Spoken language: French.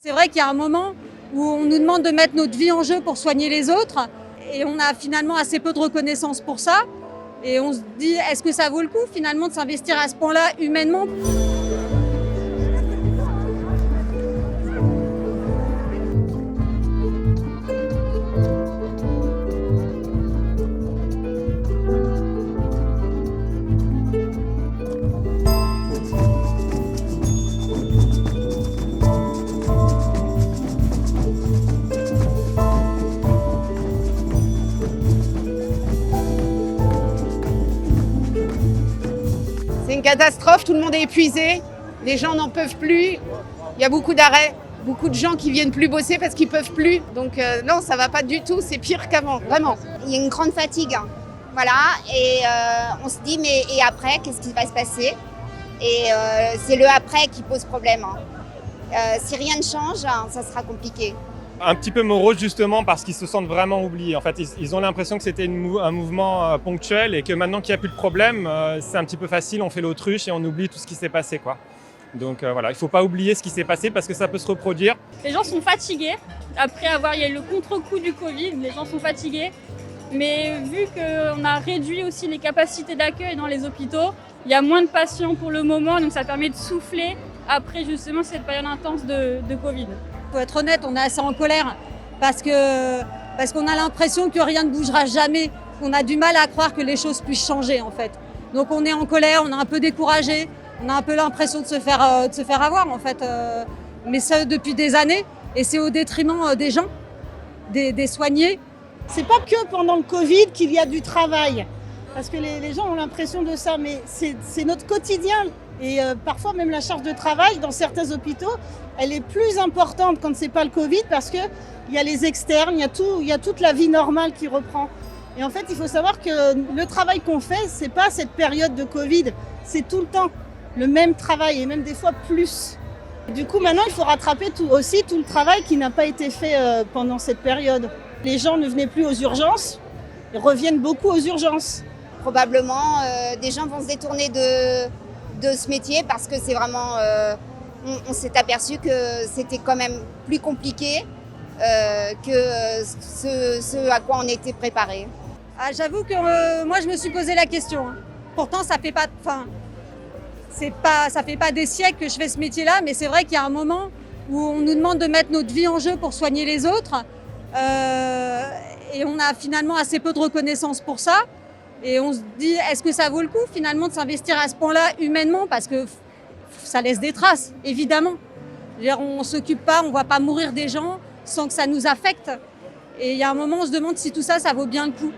C'est vrai qu'il y a un moment où on nous demande de mettre notre vie en jeu pour soigner les autres et on a finalement assez peu de reconnaissance pour ça. Et on se dit, est-ce que ça vaut le coup finalement de s'investir à ce point-là humainement ? C'est une catastrophe, tout le monde est épuisé, les gens n'en peuvent plus, il y a beaucoup d'arrêts, beaucoup de gens qui viennent plus bosser parce qu'ils peuvent plus. Donc non, ça va pas du tout, c'est pire qu'avant, vraiment. Il y a une grande fatigue, voilà, et on se dit mais et après, qu'est-ce qui va se passer ? Et c'est le après qui pose problème. Si rien ne change, ça sera compliqué. Un petit peu morose justement parce qu'ils se sentent vraiment oubliés. En fait, ils ont l'impression que c'était un mouvement ponctuel et que maintenant qu'il n'y a plus de problème, c'est un petit peu facile, on fait l'autruche et on oublie tout ce qui s'est passé, quoi. Donc voilà, il ne faut pas oublier ce qui s'est passé parce que ça peut se reproduire. Les gens sont fatigués. Après il y a eu le contre-coup du Covid, les gens sont fatigués. Mais vu qu'on a réduit aussi les capacités d'accueil dans les hôpitaux, il y a moins de patients pour le moment, donc ça permet de souffler après justement cette période intense de Covid. Pour être honnête, on est assez en colère parce qu'on a l'impression que rien ne bougera jamais, qu'on a du mal à croire que les choses puissent changer en fait. Donc on est en colère, on est un peu découragé, on a un peu l'impression de se faire avoir en fait, mais ça depuis des années et c'est au détriment des gens, des soignés. C'est pas que pendant le Covid qu'il y a du travail, parce que les gens ont l'impression de ça, mais c'est notre quotidien. Et parfois même la charge de travail dans certains hôpitaux, elle est plus importante quand c'est pas le Covid parce qu'il y a les externes, il y a toute la vie normale qui reprend. Et en fait, il faut savoir que le travail qu'on fait, c'est pas cette période de Covid, c'est tout le temps le même travail et même des fois plus. Et du coup, maintenant, il faut rattraper tout le travail qui n'a pas été fait pendant cette période. Les gens ne venaient plus aux urgences, ils reviennent beaucoup aux urgences. Probablement, des gens vont se détourner de ce métier parce que c'est vraiment, on s'est aperçu que c'était quand même plus compliqué que ce à quoi on était préparé. Ah, j'avoue que moi je me suis posé la question. Pourtant ça fait pas des siècles que je fais ce métier-là, mais c'est vrai qu'il y a un moment où on nous demande de mettre notre vie en jeu pour soigner les autres et on a finalement assez peu de reconnaissance pour ça. Et on se dit, est-ce que ça vaut le coup finalement de s'investir à ce point-là humainement ? Parce que ça laisse des traces, évidemment. On ne s'occupe pas, on ne voit pas mourir des gens sans que ça nous affecte. Et il y a un moment, on se demande si tout ça, ça vaut bien le coup.